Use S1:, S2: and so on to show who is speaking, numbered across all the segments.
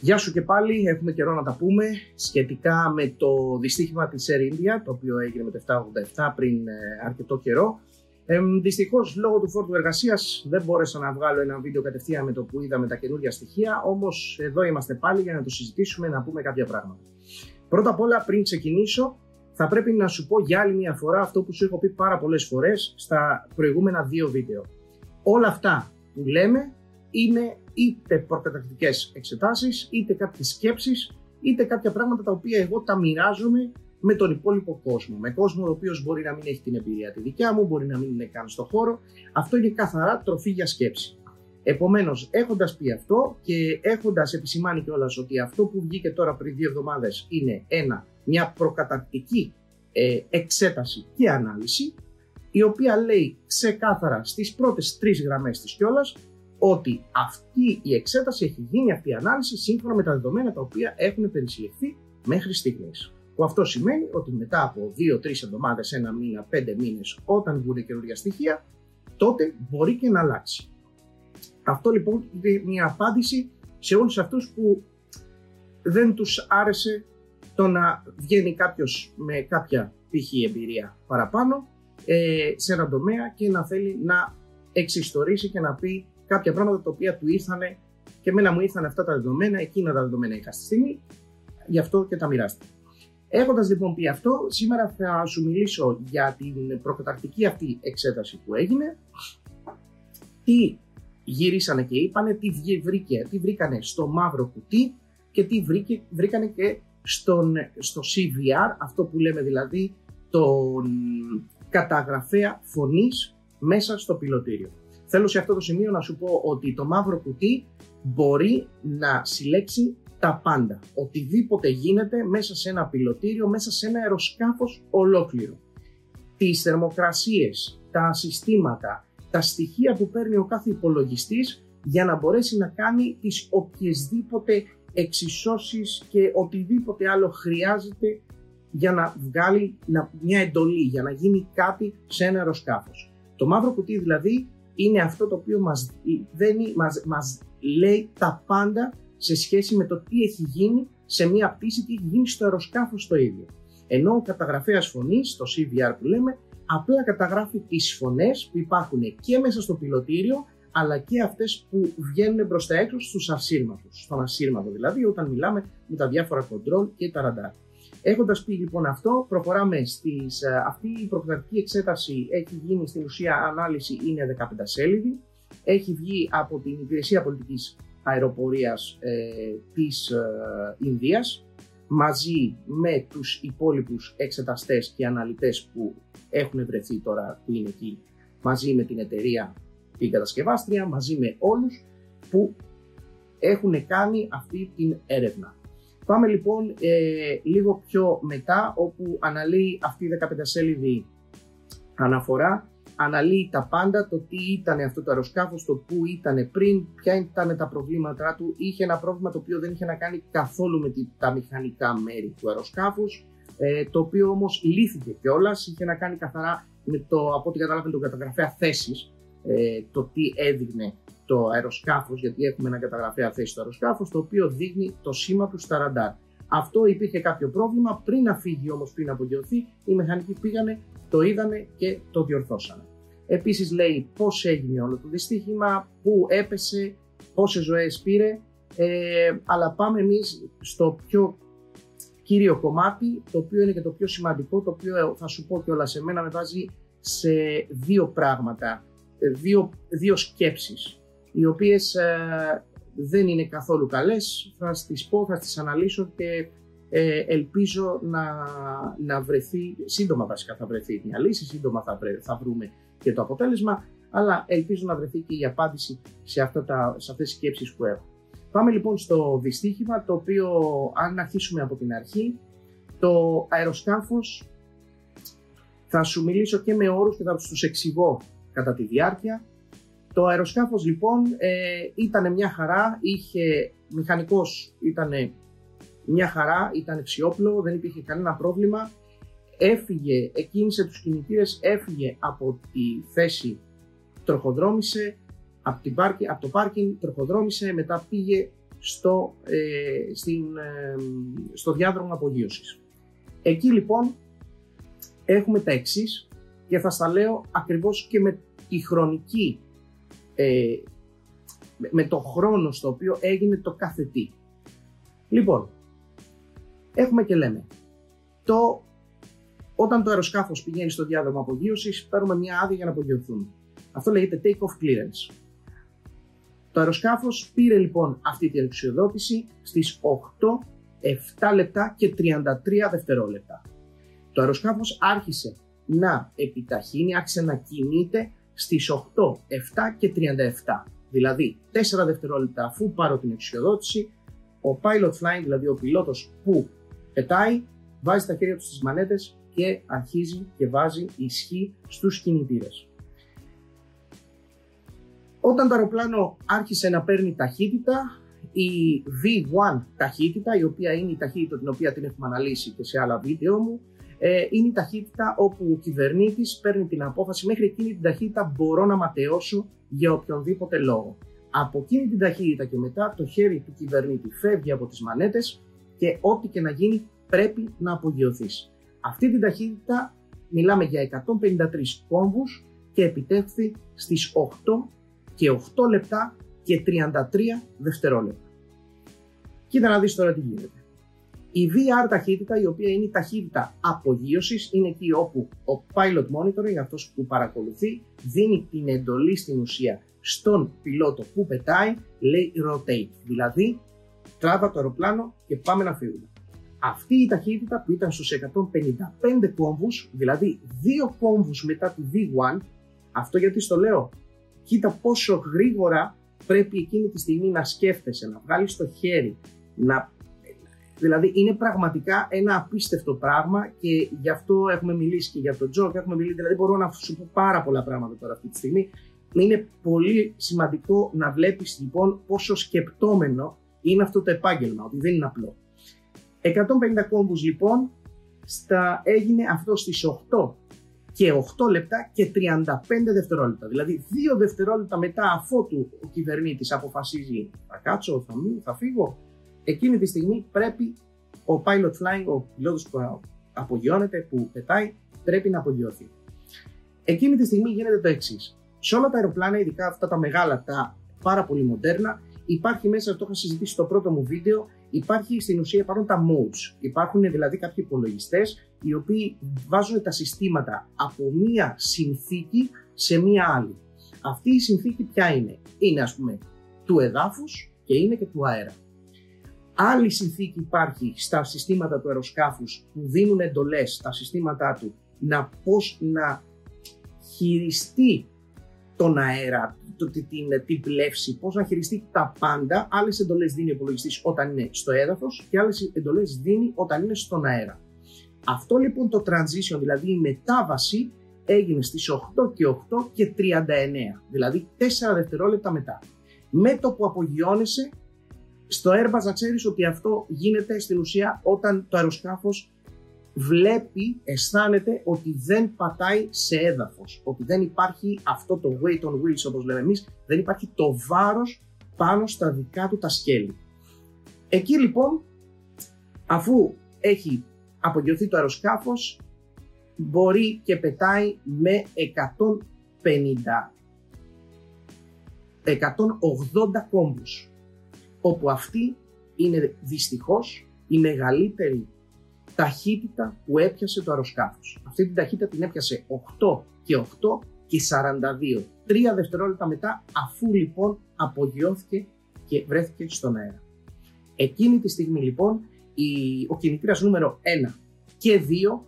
S1: Γεια σου και πάλι, έχουμε καιρό να τα πούμε σχετικά με το δυστύχημα της Air India, το οποίο έγινε με το 787 πριν αρκετό καιρό. Δυστυχώς, λόγω του φόρτου εργασίας δεν μπόρεσα να βγάλω ένα βίντεο κατευθείαν με το που είδαμε τα καινούργια στοιχεία, όμως εδώ είμαστε πάλι για να το συζητήσουμε, να πούμε κάποια πράγματα. Πρώτα απ' όλα, πριν ξεκινήσω, θα πρέπει να σου πω για άλλη μια φορά αυτό που σου έχω πει πάρα πολλές φορές στα προηγούμενα δύο βίντεο. Όλα αυτά που λέμε είναι είτε προκαταρκτικές εξετάσεις, είτε κάποιες σκέψεις, είτε κάποια πράγματα τα οποία εγώ τα μοιράζομαι με τον υπόλοιπο κόσμο. Με κόσμο ο οποίος μπορεί να μην έχει την εμπειρία τη δικιά μου, μπορεί να μην είναι καν στο χώρο. Αυτό είναι καθαρά τροφή για σκέψη. Επομένως, έχοντας πει αυτό και έχοντας επισημάνει κιόλας ότι αυτό που βγήκε τώρα πριν 2 εβδομάδες είναι μια προκαταρκτική εξέταση και ανάλυση, η οποία λέει ξεκάθαρα στις πρώτες 3 γραμμές της κιόλας ότι αυτή η εξέταση έχει γίνει, αυτή η ανάλυση, σύμφωνα με τα δεδομένα τα οποία έχουν περισυλληφθεί μέχρι στιγμής. Που αυτό σημαίνει ότι μετά από 2-3 εβδομάδες, 1 μήνα, 5 μήνες, όταν βγουν καινούργια στοιχεία, τότε μπορεί και να αλλάξει. Αυτό λοιπόν είναι μια απάντηση σε όλους αυτούς που δεν τους άρεσε το να βγαίνει κάποιος με κάποια π.χ. εμπειρία παραπάνω σε έναν τομέα και να θέλει να εξιστορήσει και να πει κάποια πράγματα τα οποία του ήρθανε και εμένα μου ήρθαν αυτά τα δεδομένα, εκείνα τα δεδομένα είχα στη στιγμή, γι' αυτό και τα μοιράστηκα. Έχοντας λοιπόν πει αυτό, σήμερα θα σου μιλήσω για την προκαταρκτική αυτή εξέταση που έγινε, τι γυρίσανε και είπανε, τι βρήκανε στο μαύρο κουτί και τι βρήκανε και στο CVR, αυτό που λέμε δηλαδή τον καταγραφέα φωνής μέσα στο πιλωτήριο. Θέλω σε αυτό το σημείο να σου πω ότι το μαύρο κουτί μπορεί να συλλέξει τα πάντα. Οτιδήποτε γίνεται μέσα σε ένα πιλωτήριο, μέσα σε ένα αεροσκάφος ολόκληρο. Τις θερμοκρασίες, τα συστήματα, τα στοιχεία που παίρνει ο κάθε υπολογιστής για να μπορέσει να κάνει τις οποιασδήποτε εξισώσεις και οτιδήποτε άλλο χρειάζεται για να βγάλει μια εντολή, για να γίνει κάτι σε ένα αεροσκάφος. Το μαύρο κουτί δηλαδή είναι αυτό το οποίο μας λέει τα πάντα σε σχέση με το τι έχει γίνει σε μια πτήση, τι έχει γίνει στο αεροσκάφος το ίδιο. Ενώ ο καταγραφέας φωνής, το CVR που λέμε, απλά καταγράφει τις φωνές που υπάρχουν και μέσα στο πιλωτήριο, αλλά και αυτές που βγαίνουν προς τα έξω στους ασύρματους. Στον ασύρματο δηλαδή, όταν μιλάμε με τα διάφορα control και τα ραντάρ. Έχοντας πει λοιπόν αυτό, προχωράμε αυτή η προκαταρκτική εξέταση έχει γίνει στην ουσία ανάλυση, είναι 15 σέλιδη. Έχει βγει από την Υπηρεσία Πολιτικής Αεροπορίας της Ινδίας μαζί με τους υπόλοιπους εξεταστές και αναλυτές που έχουν βρεθεί τώρα, που είναι εκεί, μαζί με την εταιρεία την κατασκευάστρια, μαζί με όλους που έχουν κάνει αυτή την έρευνα. Πάμε λοιπόν λίγο πιο μετά, όπου αναλύει αυτή η 15 σέλιδη αναφορά, αναλύει τα πάντα, το τι ήταν αυτό το αεροσκάφος, το που ήταν πριν, ποια ήταν τα προβλήματά του. Είχε ένα πρόβλημα το οποίο δεν είχε να κάνει καθόλου με τα μηχανικά μέρη του αεροσκάφους, το οποίο όμως λύθηκε κιόλας, είχε να κάνει καθαρά με από ό,τι καταλάβαινε τον καταγραφέα θέσης, το τι έδειχνε το αεροσκάφος, γιατί έχουμε ένα καταγραφέα θέση στο αεροσκάφος, το οποίο δείχνει το σήμα του στα ραντάρ. Αυτό υπήρχε κάποιο πρόβλημα, πριν να φύγει όμως, πριν απογειωθεί, οι μηχανικοί πήγανε, το είδανε και το διορθώσανε. Επίσης λέει πώς έγινε όλο το δυστύχημα, πού έπεσε, πόσες ζωές πήρε, αλλά πάμε εμείς στο πιο κύριο κομμάτι, το οποίο είναι και το πιο σημαντικό, το οποίο θα σου πω κιόλας, σε μένα με βάζει σε δύο πράγματα, δύο σκέψεις, οι οποίες δεν είναι καθόλου καλές. Θα τις πω, θα τις αναλύσω και ελπίζω να βρεθεί, σύντομα βασικά θα βρεθεί μια λύση, σύντομα θα βρούμε και το αποτέλεσμα, αλλά ελπίζω να βρεθεί και η απάντηση σε αυτές τις σκέψεις που έχω. Πάμε λοιπόν στο δυστύχημα, το οποίο αν αρχίσουμε από την αρχή, το αεροσκάφος θα σου μιλήσω και με όρους και θα τους εξηγώ κατά τη διάρκεια. Το αεροσκάφος λοιπόν ήταν μια χαρά, μηχανικός ήταν μια χαρά, ήταν αξιόπλο, δεν υπήρχε κανένα πρόβλημα. Εκκίνησε τους κινητήρες, έφυγε από τη θέση, τροχοδρόμησε, από το πάρκινγκ, τροχοδρόμησε, μετά πήγε στο διάδρομο απογείωσης. Εκεί λοιπόν έχουμε τα εξής και θα στα λέω ακριβώς και με τη χρονική, με το χρόνο στο οποίο έγινε το κάθε τι. Λοιπόν, έχουμε και λέμε, όταν το αεροσκάφος πηγαίνει στο διάδρομο απογείωσης, παίρνουμε μια άδεια για να απογειωθούμε. Αυτό λέγεται take-off clearance. Το αεροσκάφος πήρε λοιπόν αυτή την εξουσιοδότηση στις 8, 7 λεπτά και 33 δευτερόλεπτα. Το αεροσκάφος άρχισε να επιταχύνει, άρχισε να κινείται στις 8, 7 και 37. Δηλαδή 4 δευτερόλεπτα αφού πάρω την εξουσιοδότηση, ο pilot flying, δηλαδή ο πιλότος που πετάει, βάζει τα χέρια του στις μανέτες και αρχίζει και βάζει ισχύ στους κινητήρες. Όταν το αεροπλάνο άρχισε να παίρνει ταχύτητα, η V1 ταχύτητα, η οποία είναι η ταχύτητα την οποία την έχουμε αναλύσει και σε άλλα βίντεο μου, είναι η ταχύτητα όπου ο κυβερνήτης παίρνει την απόφαση μέχρι εκείνη την ταχύτητα μπορώ να ματαιώσω για οποιονδήποτε λόγο. Από εκείνη την ταχύτητα και μετά το χέρι του κυβερνήτη φεύγει από τις μανέτες και ό,τι και να γίνει πρέπει να απογειωθείς. Αυτή την ταχύτητα μιλάμε για 153 κόμβους και επιτεύχθη στις 8 και 8 λεπτά και 33 δευτερόλεπτα. Κοίτα να δεις τώρα τι γίνεται. Η VR ταχύτητα, η οποία είναι η ταχύτητα απογείωσης, είναι εκεί όπου ο pilot monitoring, αυτός που παρακολουθεί, δίνει την εντολή στην ουσία στον πιλότο που πετάει, λέει rotate, δηλαδή τράβα το αεροπλάνο και πάμε να φύγουμε. Αυτή η ταχύτητα που ήταν στους 155 κόμβους, δηλαδή 2 κόμβους μετά τη V1, αυτό γιατί στο λέω, κοίτα πόσο γρήγορα πρέπει εκείνη τη στιγμή να σκέφτεσαι, να βγάλεις το χέρι, δηλαδή είναι πραγματικά ένα απίστευτο πράγμα και γι' αυτό έχουμε μιλήσει και για τον Τζο και έχουμε μιλήσει, δηλαδή μπορώ να σου πω πάρα πολλά πράγματα τώρα αυτή τη στιγμή. Είναι πολύ σημαντικό να βλέπεις λοιπόν πόσο σκεπτόμενο είναι αυτό το επάγγελμα, ότι δεν είναι απλό. 150 κόμβους λοιπόν, έγινε αυτό στις 8 και 8 λεπτά και 35 δευτερόλεπτα. Δηλαδή 2 δευτερόλεπτα μετά αφότου ο κυβερνήτης αποφασίζει θα κάτσω, θα φύγω, εκείνη τη στιγμή πρέπει ο pilot flying, ο πιλότος που απογειώνεται, που πετάει, πρέπει να απογειωθεί. Εκείνη τη στιγμή γίνεται το εξής. Σε όλα τα αεροπλάνα, ειδικά αυτά τα μεγάλα, τα πάρα πολύ μοντέρνα, υπάρχει μέσα, το είχα συζητήσει στο πρώτο μου βίντεο, στην ουσία υπάρχουν τα modes. Υπάρχουν δηλαδή κάποιοι υπολογιστές οι οποίοι βάζουν τα συστήματα από μία συνθήκη σε μία άλλη. Αυτή η συνθήκη ποια είναι? Είναι ας πούμε του εδάφους και είναι και του αέρα. Άλλη συνθήκη υπάρχει στα συστήματα του αεροσκάφους που δίνουν εντολές στα συστήματά του πώς να χειριστεί τον αέρα, την πλεύση, πώς να χειριστεί τα πάντα. Άλλες εντολές δίνει ο υπολογιστής όταν είναι στο έδαφος και άλλες εντολές δίνει όταν είναι στον αέρα. Αυτό λοιπόν το transition, δηλαδή η μετάβαση, έγινε στις 8 και 8 και 39, δηλαδή 4 δευτερόλεπτα μετά. Με το που απογειώνεσαι, στο Airbus να ξέρεις ότι αυτό γίνεται στην ουσία όταν το αεροσκάφος αισθάνεται ότι δεν πατάει σε έδαφος, ότι δεν υπάρχει αυτό το weight on wheels όπως λέμε εμείς, δεν υπάρχει το βάρος πάνω στα δικά του τα σκέλη. Εκεί λοιπόν, αφού έχει απογειωθεί το αεροσκάφος, μπορεί και πετάει με 180 κόμβους, όπου αυτή είναι δυστυχώς η μεγαλύτερη ταχύτητα που έπιασε το αεροσκάφος. Αυτή την ταχύτητα την έπιασε 8 και 8 και 42, 3 δευτερόλεπτα μετά, αφού λοιπόν απογειώθηκε και βρέθηκε στον αέρα. Εκείνη τη στιγμή λοιπόν ο κινητήρας νούμερο 1 και 2,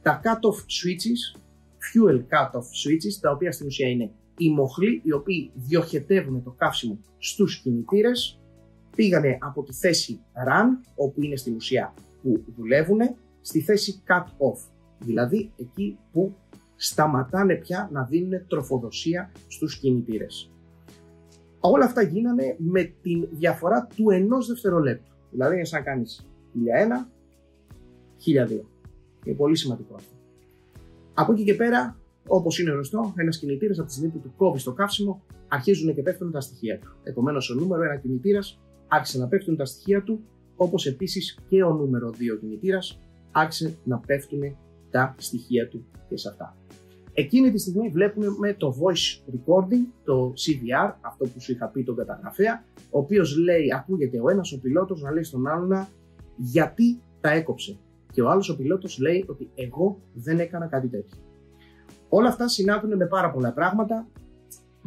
S1: τα cut-off switches, fuel cut-off switches, τα οποία στην ουσία είναι οι μοχλοί οι οποίοι διοχετεύουν το καύσιμο στους κινητήρες, πήγανε από τη θέση run, όπου είναι στην ουσία που δουλεύουν, στη θέση cut-off, δηλαδή εκεί που σταματάνε πια να δίνουν τροφοδοσία στους κινητήρες. Όλα αυτά γίνανε με τη διαφορά του 1 δευτερολέπτου, δηλαδή είναι σαν να κάνεις 1001, 1002. Είναι πολύ σημαντικό αυτό. Από εκεί και πέρα, όπως είναι γνωστό, ένας κινητήρας από τη στιγμή που του κόβει το καύσιμο, αρχίζουν και πέφτουν τα στοιχεία του. Επομένως, ο νούμερο 1 κινητήρας άρχισε να πέφτουν τα στοιχεία του, όπως επίσης και ο νούμερο 2 κινητήρας άρχισε να πέφτουν τα στοιχεία του και σε αυτά. Εκείνη τη στιγμή βλέπουμε με το voice recording, το CVR, αυτό που σου είχα πει τον καταγραφέα, ο οποίος λέει, ακούγεται ο ένας ο πιλότος να λέει στον άλλον γιατί τα έκοψε. Και ο άλλος ο πιλότος λέει ότι εγώ δεν έκανα κάτι τέτοιο. Όλα αυτά συνάδουν με πάρα πολλά πράγματα.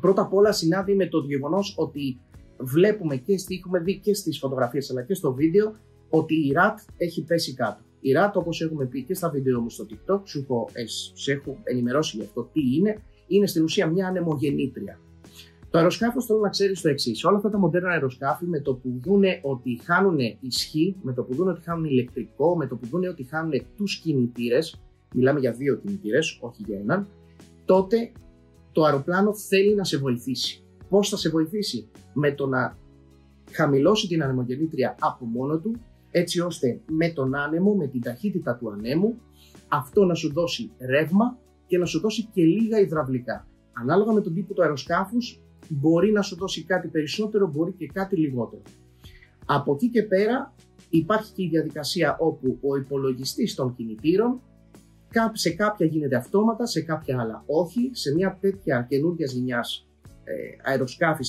S1: Πρώτα απ' όλα συνάδει με το γεγονός ότι βλέπουμε και έχουμε δει και στις φωτογραφίες αλλά και στο βίντεο ότι η RAT έχει πέσει κάτω. Η RAT, όπως έχουμε πει και στα βίντεο μου στο TikTok, σου έχω ενημερώσει για αυτό τι είναι στην ουσία μια ανεμογεννήτρια. Το αεροσκάφος θέλω να ξέρεις το εξής. Όλα αυτά τα μοντέρνα αεροσκάφη με το που δούνε ότι χάνουν ισχύ, με το που δούνε ότι χάνουν ηλεκτρικό, με το που δούνε ότι χάνουν τους κινητήρες, μιλάμε για 2 κινητήρες, όχι για έναν, τότε το αεροπλάνο θέλει να σε βοηθήσει. Πώς θα σε βοηθήσει? Με το να χαμηλώσει την ανεμογεννήτρια από μόνο του, έτσι ώστε με τον άνεμο, με την ταχύτητα του ανέμου, αυτό να σου δώσει ρεύμα και να σου δώσει και λίγα υδραυλικά. Ανάλογα με τον τύπο του αεροσκάφους, μπορεί να σου δώσει κάτι περισσότερο, μπορεί και κάτι λιγότερο. Από εκεί και πέρα υπάρχει και η διαδικασία όπου ο υπολογιστής των κινητήρων σε κάποια γίνεται αυτόματα, σε κάποια άλλα όχι. Σε μια τέτοια καινούργια γενιάς αεροσκάφη,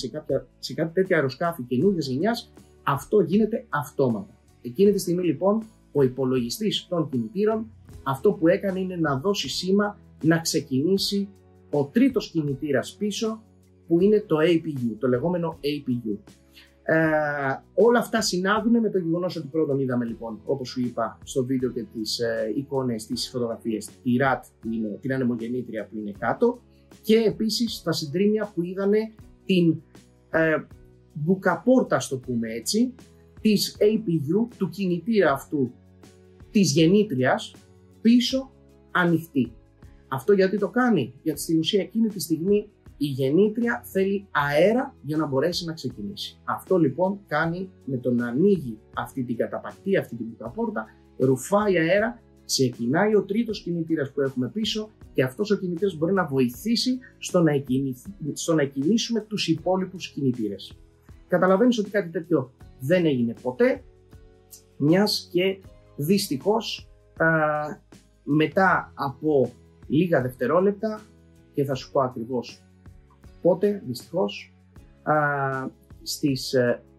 S1: σε κάποια τέτοια αεροσκάφη καινούργια γενιάς, αυτό γίνεται αυτόματα. Εκείνη τη στιγμή λοιπόν ο υπολογιστής των κινητήρων αυτό που έκανε είναι να δώσει σήμα να ξεκινήσει ο τρίτος κινητήρας πίσω, που είναι το APU, το λεγόμενο APU. Όλα αυτά συνάδουν με το γεγονός ότι πρώτον είδαμε λοιπόν, όπως σου είπα στο βίντεο και τις εικόνες, τις φωτογραφίες, τη RAT, την ανεμογεννήτρια που είναι κάτω, και επίσης τα συντρίμμια που είδανε την μπουκαπόρτα, στο πούμε έτσι, της APU, του κινητήρα αυτού της γεννήτριας πίσω ανοιχτή. Αυτό γιατί το κάνει? Γιατί στην ουσία εκείνη τη στιγμή η γεννήτρια θέλει αέρα για να μπορέσει να ξεκινήσει. Αυτό λοιπόν κάνει με το να ανοίγει αυτή την καταπακτή, αυτή την μπουκαπόρτα, ρουφάει αέρα, ξεκινάει ο τρίτος κινητήρας που έχουμε πίσω και αυτός ο κινητήρας μπορεί να βοηθήσει στο να κινήσουμε τους υπόλοιπους κινητήρες. Καταλαβαίνεις ότι κάτι τέτοιο δεν έγινε ποτέ, μιας και δυστυχώς μετά από λίγα δευτερόλεπτα, και θα σου πω ακριβώς πότε, δυστυχώς, στις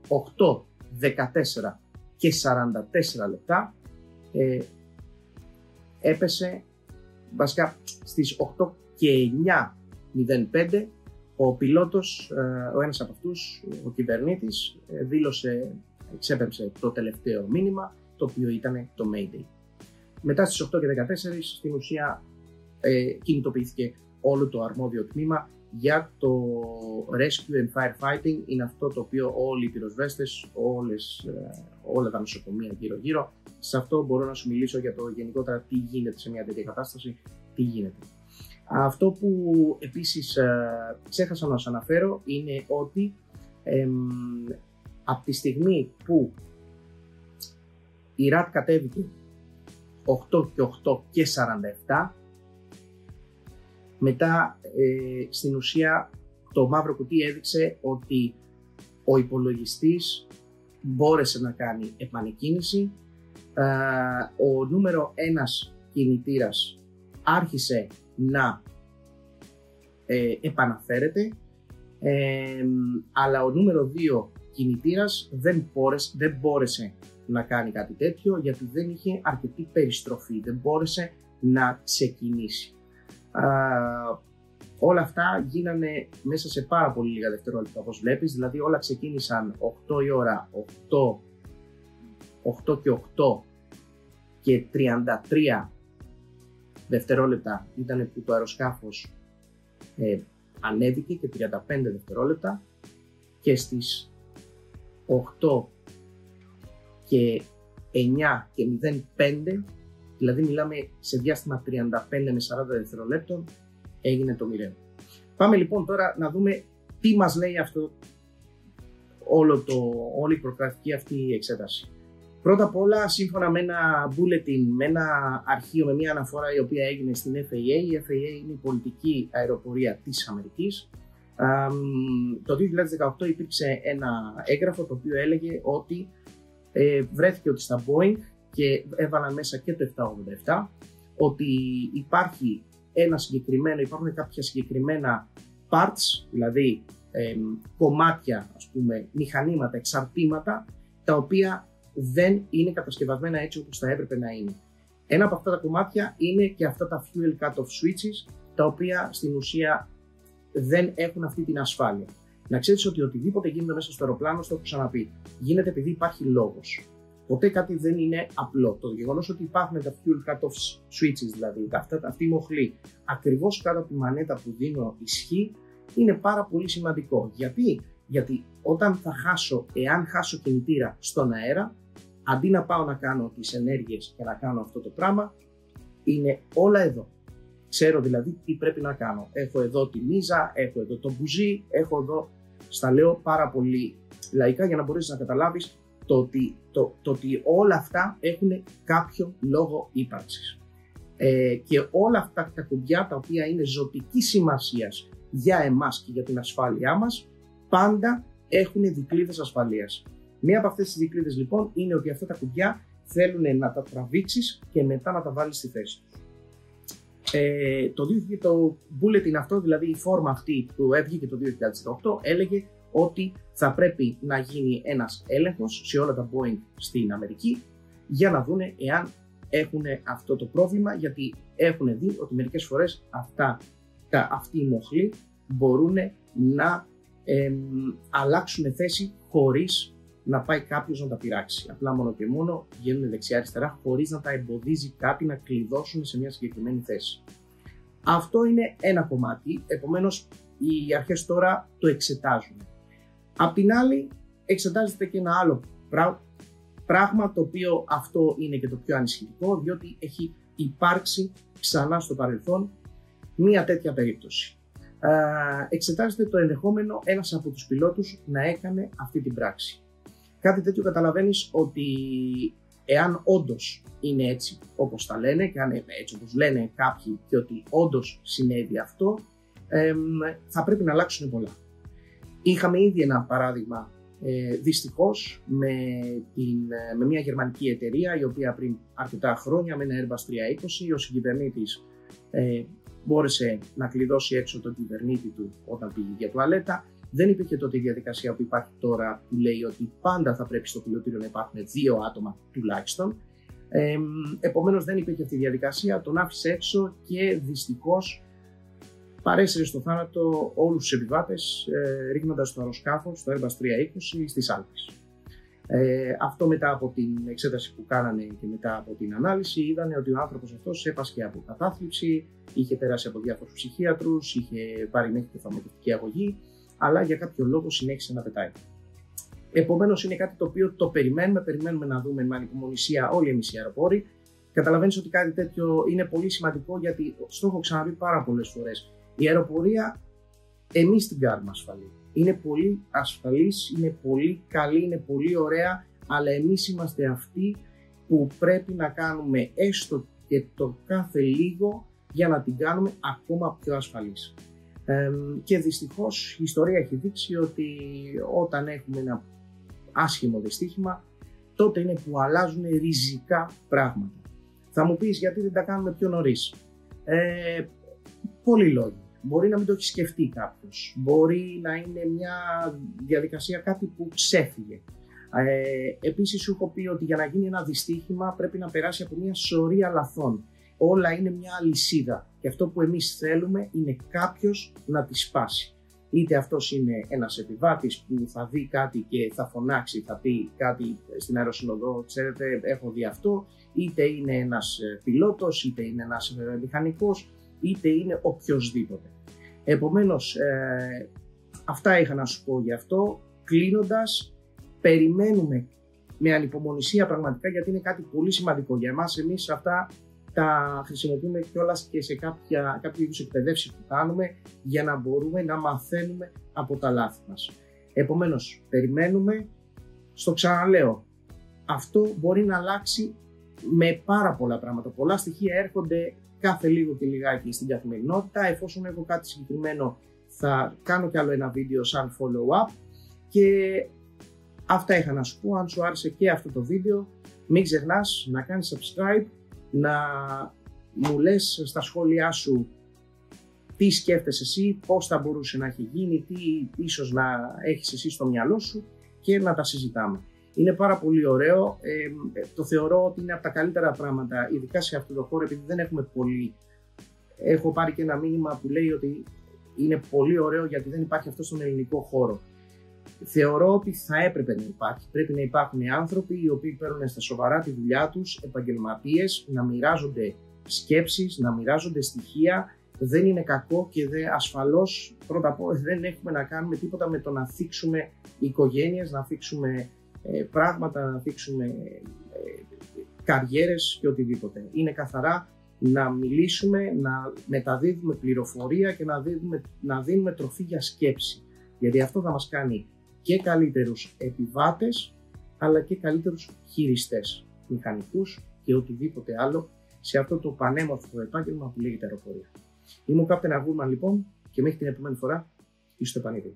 S1: 8, 14 και 44 λεπτά έπεσε, βασικά στις 8 και 9:05, ο πιλότος, ο ένας από αυτούς, ο κυβερνήτης, εξέπεμψε το τελευταίο μήνυμα, το οποίο ήταν το Mayday. Μετά στις 8 και 14 στην ουσία κινητοποιήθηκε όλο το αρμόδιο τμήμα για το Rescue and Firefighting. Είναι αυτό το οποίο όλοι οι πυροσβέστες, όλα τα νοσοκομεία γύρω-γύρω, σε αυτό μπορώ να σου μιλήσω για το γενικότερα τι γίνεται σε μια τέτοια κατάσταση, τι γίνεται. Αυτό που επίσης ξέχασα να σας αναφέρω είναι ότι από τη στιγμή που η RAT κατέβηκε 8 και 8 και 47, μετά στην ουσία το μαύρο κουτί έδειξε ότι ο υπολογιστής μπόρεσε να κάνει επανεκκίνηση, ο νούμερο 1 κινητήρας άρχισε να επαναφέρεται, αλλά ο νούμερο 2 κινητήρας δεν μπόρεσε να κάνει κάτι τέτοιο, γιατί δεν είχε αρκετή περιστροφή, δεν μπόρεσε να ξεκινήσει. Όλα αυτά γίνανε μέσα σε πάρα πολύ λίγα δευτερόλεπτα, όπως βλέπεις, δηλαδή όλα ξεκίνησαν 8 η ώρα, 8 και 8 και 33 δευτερόλεπτα ήταν που το αεροσκάφος ανέβηκε, και 35 δευτερόλεπτα, και στις 8 και 9 και 05, δηλαδή μιλάμε σε διάστημα 35 με 40 δευτερολέπτων, έγινε το μοιραίο. Πάμε λοιπόν τώρα να δούμε τι μας λέει αυτό όλη η προκρατική αυτή εξέταση. Πρώτα απ' όλα, σύμφωνα με ένα bulletin, με ένα αρχείο, με μια αναφορά η οποία έγινε στην FAA, η FAA είναι η πολιτική αεροπορία της Αμερικής, Το 2018 υπήρξε ένα έγγραφο το οποίο έλεγε ότι βρέθηκε ότι στα Boeing, και έβαλαν μέσα και το 787, ότι υπάρχουν κάποια συγκεκριμένα parts, δηλαδή κομμάτια, ας πούμε, μηχανήματα, εξαρτήματα, τα οποία δεν είναι κατασκευασμένα έτσι όπως θα έπρεπε να είναι. Ένα από αυτά τα κομμάτια είναι και αυτά τα fuel cut-off switches, τα οποία στην ουσία δεν έχουν αυτή την ασφάλεια. Να ξέρεις ότι οτιδήποτε γίνεται μέσα στο αεροπλάνο, στο έχω ξαναπεί, γίνεται επειδή υπάρχει λόγος. Ποτέ κάτι δεν είναι απλό. Το γεγονός ότι υπάρχουν τα fuel cut-off switches, δηλαδή αυτή η μοχλή, ακριβώς κάτω από τη μανέτα που δίνω ισχύ, είναι πάρα πολύ σημαντικό. Γιατί εάν χάσω κινητήρα στον αέρα, αντί να πάω να κάνω τις ενέργειες και να κάνω αυτό το πράγμα, είναι όλα εδώ. Ξέρω δηλαδή τι πρέπει να κάνω. Έχω εδώ τη μίζα, έχω εδώ το μπουζί, έχω εδώ, στα λέω πάρα πολύ λαϊκά για να μπορέσεις να καταλάβεις το ότι όλα αυτά έχουν κάποιο λόγο ύπαρξης. Και όλα αυτά τα κουμπιά τα οποία είναι ζωτικής σημασίας για εμάς και για την ασφάλειά μας, πάντα έχουν δικλείδες ασφαλείας. Μία από αυτές τις δικλείδες λοιπόν είναι ότι αυτά τα κουμπιά θέλουν να τα τραβήξεις και μετά να τα βάλεις στη θέση. Το bulletin αυτό, δηλαδή η φόρμα αυτή που έβγηκε το 2018, έλεγε ότι θα πρέπει να γίνει ένας έλεγχος σε όλα τα Boeing στην Αμερική για να δούνε εάν έχουν αυτό το πρόβλημα, γιατί έχουν δει ότι μερικές φορές αυτοί οι μοχλοί μπορούν να αλλάξουν θέση χωρίς να πάει κάποιος να τα πειράξει. Απλά μόνο και μόνο βγαίνουν δεξιά-αριστερά χωρίς να τα εμποδίζει κάτι να κλειδώσουν σε μια συγκεκριμένη θέση. Αυτό είναι ένα κομμάτι, επομένως οι αρχές τώρα το εξετάζουν. Απ' την άλλη εξετάζεται και ένα άλλο πράγμα, το οποίο αυτό είναι και το πιο ανησυχητικό, διότι έχει υπάρξει ξανά στο παρελθόν μία τέτοια περίπτωση. Εξετάζεται το ενδεχόμενο ένας από τους πιλότους να έκανε αυτή την πράξη. Κάτι τέτοιο καταλαβαίνεις ότι εάν όντως είναι έτσι όπως τα λένε και αν είναι έτσι όπως λένε κάποιοι και ότι όντως συνέβη αυτό, θα πρέπει να αλλάξουν πολλά. Είχαμε ήδη ένα παράδειγμα δυστυχώς με μια γερμανική εταιρεία, η οποία πριν αρκετά χρόνια με ένα Airbus 320 ο συγκυβερνήτης μπόρεσε να κλειδώσει έξω τον κυβερνήτη του όταν πήγε για τουαλέτα. Δεν υπήρχε τότε η διαδικασία που υπάρχει τώρα, που λέει ότι πάντα θα πρέπει στο πιλωτήριο να υπάρχουν 2 άτομα τουλάχιστον. Επομένως δεν υπήρχε αυτή η διαδικασία, τον άφησε έξω και δυστυχώς παρέσυρε στο θάνατο όλους τους επιβάτες, ρίχνοντας το αεροσκάφο, στο Airbus 320 στις Άλπες. Αυτό μετά από την εξέταση που κάνανε και μετά από την ανάλυση, είδανε ότι ο άνθρωπος αυτός έπασχε από κατάθλιψη, είχε περάσει από διάφορους ψυχίατρους, είχε πάρει μέχρι και φαρμακευτική αγωγή, αλλά για κάποιο λόγο συνέχισε να πετάει. Επομένως είναι κάτι το οποίο το περιμένουμε να δούμε με ανυπομονησία όλοι εμείς οι αεροπόροι. Καταλαβαίνεις ότι κάτι τέτοιο είναι πολύ σημαντικό, γιατί στο έχω ξαναπεί πάρα πολλές φορές. Η αεροπορία εμείς την κάνουμε ασφαλή. Είναι πολύ ασφαλής, είναι πολύ καλή, είναι πολύ ωραία, αλλά εμείς είμαστε αυτοί που πρέπει να κάνουμε έστω και το κάθε λίγο για να την κάνουμε ακόμα πιο ασφαλής. Και δυστυχώς η ιστορία έχει δείξει ότι όταν έχουμε ένα άσχημο δυστύχημα, τότε είναι που αλλάζουν ριζικά πράγματα. Θα μου πεις γιατί δεν τα κάνουμε πιο νωρίς. Πολλοί λόγοι. Μπορεί να μην το έχει σκεφτεί κάποιος. Μπορεί να είναι μια διαδικασία κάτι που ξέφυγε. Επίσης σου έχω πει ότι για να γίνει ένα δυστύχημα πρέπει να περάσει από μια σωρία λαθών. Όλα είναι μια αλυσίδα και αυτό που εμείς θέλουμε είναι κάποιος να τη σπάσει. Είτε αυτός είναι ένας επιβάτης που θα δει κάτι και θα φωνάξει, θα πει κάτι στην αεροσυνοδό, ξέρετε έχω δει αυτό, είτε είναι ένας πιλότος, είτε είναι ένας μηχανικός, είτε είναι οποιοσδήποτε. Επομένως, αυτά είχα να σου πω γι' αυτό. Κλείνοντας, περιμένουμε με ανυπομονησία πραγματικά, γιατί είναι κάτι πολύ σημαντικό για εμάς. Εμείς αυτά τα χρησιμοποιούμε κιόλας και σε κάποιο είδους εκπαιδεύσεις που κάνουμε για να μπορούμε να μαθαίνουμε από τα λάθη μας. Επομένως, περιμένουμε. Στο ξαναλέω, αυτό μπορεί να αλλάξει με πάρα πολλά πράγματα. Πολλά στοιχεία έρχονται κάθε λίγο και λιγάκι στην καθημερινότητα. Εφόσον έχω κάτι συγκεκριμένο, θα κάνω κι άλλο ένα βίντεο σαν follow-up και αυτά είχα να σου πω. Αν σου άρεσε και αυτό το βίντεο, μην ξεχνάς να κάνεις subscribe, να μου λες στα σχόλιά σου τι σκέφτεσαι εσύ, πώς θα μπορούσε να έχει γίνει, τι ίσως να έχεις εσύ στο μυαλό σου και να τα συζητάμε. Είναι πάρα πολύ ωραίο, το θεωρώ ότι είναι από τα καλύτερα πράγματα, ειδικά σε αυτό το χώρο, επειδή δεν έχουμε πολύ. Έχω πάρει και ένα μήνυμα που λέει ότι είναι πολύ ωραίο γιατί δεν υπάρχει αυτό στον ελληνικό χώρο. Θεωρώ ότι θα έπρεπε να υπάρχει. Πρέπει να υπάρχουν άνθρωποι οι οποίοι παίρνουν στα σοβαρά τη δουλειά τους, επαγγελματίες, να μοιράζονται σκέψεις, να μοιράζονται στοιχεία. Δεν είναι κακό και ασφαλώς πρώτα απ' όλα δεν έχουμε να κάνουμε τίποτα με το να θίξουμε οικογένειες, να θίξουμε πράγματα, να θίξουμε καριέρες και οτιδήποτε. Είναι καθαρά να μιλήσουμε, να μεταδίδουμε πληροφορία και να δίνουμε τροφή για σκέψη. Γιατί αυτό θα μας κάνει και καλύτερους επιβάτες, αλλά και καλύτερους χειριστές, μηχανικούς και οτιδήποτε άλλο σε αυτό το πανέμορφο επάγγελμα που λέγεται αεροπορία. Είμαι ο Κάπτεν Αγγούρμαν λοιπόν και μέχρι την επόμενη φορά, στο επανειδήν.